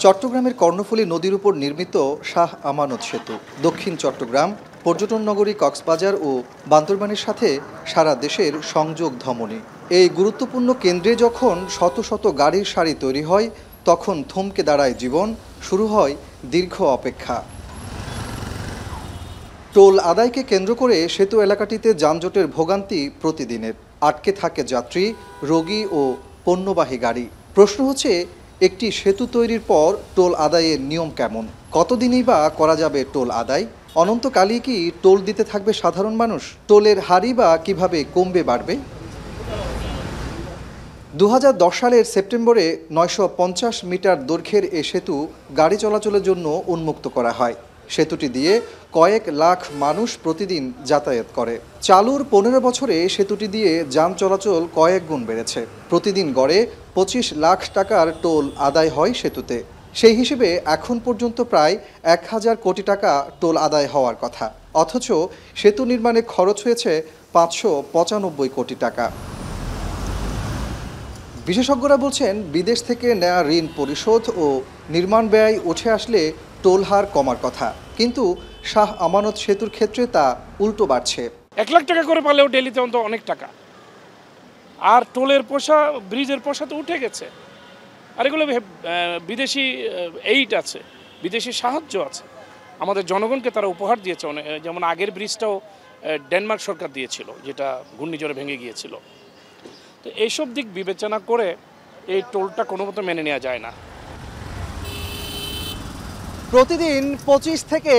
চট্টগ্রামের কর্ণফুলী নদীর উপর নির্মিত শাহ আমানত সেতু দক্ষিণ চট্টগ্রাম, পর্যটন নগরী কক্সবাজার ও বান্দরবানের সাথে সারা দেশের সংযোগ ধমনী। এই গুরুত্বপূর্ণ কেন্দ্রে যখন শত শত গাড়ির সারি তৈরি হয়, তখন থমকে দাঁড়ায় জীবন, শুরু হয় দীর্ঘ অপেক্ষা। টোল আদায়কে কেন্দ্র করে সেতু এলাকাটিতে যানজটের ভোগান্তি প্রতিদিনের। আটকে থাকে যাত্রী, রোগী ও পণ্যবাহী গাড়ি। প্রশ্ন হচ্ছে, একটি সেতু তৈরির পর টোল আদায়ের নিয়ম কেমন? কতদিনই বা করা যাবে টোল আদায়? অনন্তকালই কি টোল দিতে থাকবে সাধারণ মানুষ? টোলের হারই বা কিভাবে কমবে বাড়বে? 2010 সালের সেপ্টেম্বরে 950 মিটার দৈর্ঘ্যের এ সেতু গাড়ি চলাচলের জন্য উন্মুক্ত করা হয়। সেতুটি দিয়ে কয়েক লাখ মানুষ প্রতিদিন যাতায়াত করে। চালুর 15 বছরে সেতুটি দিয়ে যান চলাচল কয়েক গুণ বেড়েছে। প্রতিদিন গড়ে 25 লাখ টাকার টোল আদায় হয় সেতুতে। সেই হিসেবে এখন পর্যন্ত প্রায় 1000 কোটি টাকা টোল আদায় হওয়ার কথা, অথচ সেতু নির্মাণে খরচ হয়েছে 595 কোটি টাকা। বিশেষজ্ঞরা বলছেন, বিদেশ থেকে নেওয়া ঋণ পরিশোধ ও নির্মাণ ব্যয় উঠে আসলে টোল হার কমার কথা, কিন্তু শাহ আমানত সেতুর ক্ষেত্রে তা উল্টো বাড়ছে। 1 লাখ টাকা করে পালেও ডেলিতে অন্তত অনেক টাকা। আর টোলের পয়সা, ব্রিজের পয়সা তো উঠে গেছে। আর এগুলো বিদেশি এইড আছে, বিদেশি সাহায্য আছে। আমাদের জনগণকে তারা উপহার দিয়েছে অনেক, যেমন আগের ব্রিজটাও ডেনমার্ক সরকার দিয়েছিল, যেটা ঘূর্ণিঝড়ে ভেঙে গিয়েছিল। তো এইসব দিক বিবেচনা করে এই টোলটা কোনো মতো মেনে নেওয়া যায় না। প্রতিদিন 25 থেকে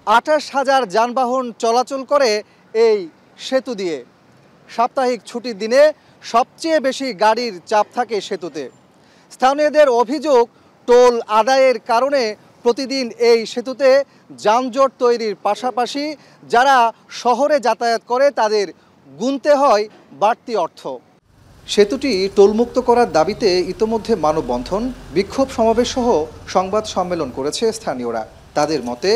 28 হাজার যানবাহন চলাচল করে এই সেতু দিয়ে। সাপ্তাহিক ছুটির দিনে সবচেয়ে বেশি গাড়ির চাপ থাকে সেতুতে। স্থানীয়দের অভিযোগ, টোল আদায়ের কারণে প্রতিদিন এই সেতুতে যানজট তৈরির পাশাপাশি যারা শহরে যাতায়াত করে তাদের গুনতে হয় বাড়তি অর্থ। সেতুটি টোলমুক্ত করার দাবিতে ইতোমধ্যে মানববন্ধন, বিক্ষোভ সমাবেশ সহ সংবাদ সম্মেলন করেছে স্থানীয়রা। তাদের মতে,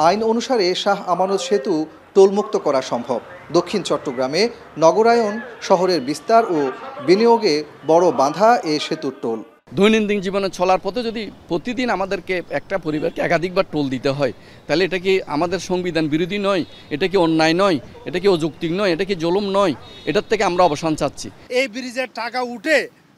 আইন অনুসারে শাহ আমানত সেতু টোলমুক্ত করা সম্ভব। দক্ষিণ চট্টগ্রামে নগরায়ন, শহরের বিস্তার ও বিনিয়োগে বড় বাধা এ সেতুর টোল। দৈনন্দিন জীবনে চলার পথে যদি প্রতিদিন আমাদেরকে একটা পরিবারকে একাধিকবার টোল দিতে হয়, তাহলে এটা কি আমাদের সংবিধান বিরোধী নয়? এটা কি অন্যায় নয়? এটা কি অযৌক্তিক নয়? এটা কি জুলুম নয়? এটার থেকে আমরা অবসান চাচ্ছি। এই ব্রিজের টাকা উঠে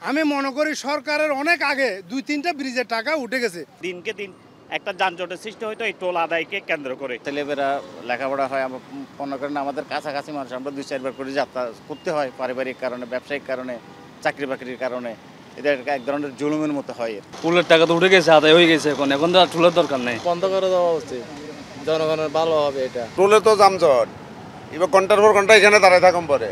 আমি মনে করি সরকারের অনেক আগে 2-3টা ব্রিজের টাকা উঠে গেছে। দিনকে দিন একটা যানজটের সৃষ্টি হয়তো এই টোল আদায়কে কেন্দ্র করে। ছেলেমেয়েরা লেখাপড়া হয়, আমরা মনে করেন আমাদের কাছাকাছি মানুষ, আমরা 2-4 বার করে যাত্রা করতে হয় পারিবারিক কারণে, ব্যবসায়িক কারণে, চাকরি বাকরির কারণে। এটা এক ধরনের জুলুমের মতো হয়। টোলের টাকা তো উঠে গেছে, আদায় হয়ে গেছে, এখন তো আর টোলের দরকার নেই। বন্ধ করে দেওয়া উচিত, জনগণের ভালো হবে। এটা টোলে তো যানজট, এবার ঘন্টার পর ঘন্টা এখানে দাঁড়ায় থাকুন পরে।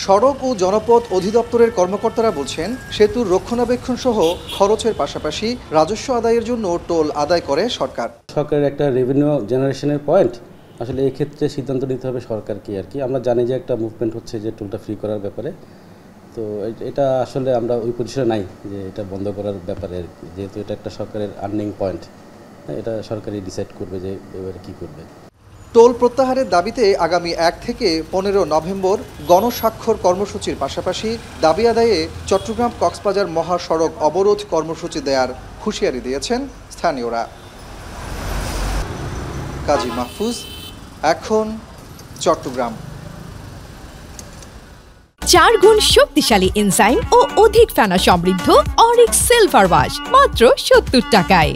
সড়ক ও জনপথ অধিদপ্তরের কর্মকর্তারা বলছেন, সেতুর রক্ষণাবেক্ষণ সহ খরচের পাশাপাশি রাজস্ব আদায়ের জন্য টোল আদায় করে সরকার। সরকারের একটা রেভিনিউ জেনারেশনের পয়েন্ট, আসলে এই ক্ষেত্রে সিদ্ধান্ত নিতে হবে সরকারকে আর কি। আমরা জানি যে একটা মুভমেন্ট হচ্ছে যে টোলটা ফ্রি করার ব্যাপারে, তো এটা আসলে আমরা ওই পজিশনে নাই যে এটা বন্ধ করার ব্যাপারে, যেহেতু এটা একটা সরকারের আর্নিং পয়েন্ট, এটা সরকারই ডিসাইড করবে যে এবারে কী করবে। টোল প্রত্যাহারের দাবিতে আগামী 1 থেকে 15 নভেম্বর গণস্বাক্ষর কর্মসূচির পাশাপাশি দাবি আদায়ে চট্টগ্রাম কক্সবাজার মহাসড়ক অবরোধ কর্মসূচি দেওয়ার হুঁশিয়ারি দিয়েছেন স্থানীয়রা। কাজী মাহফুজ, এখন চট্টগ্রাম। 4 গুণ শক্তিশালী এনজাইম ও অধিক ফেনা সমৃদ্ধ অরিক সিলভার ওয়াশ মাত্র 70 টাকায়।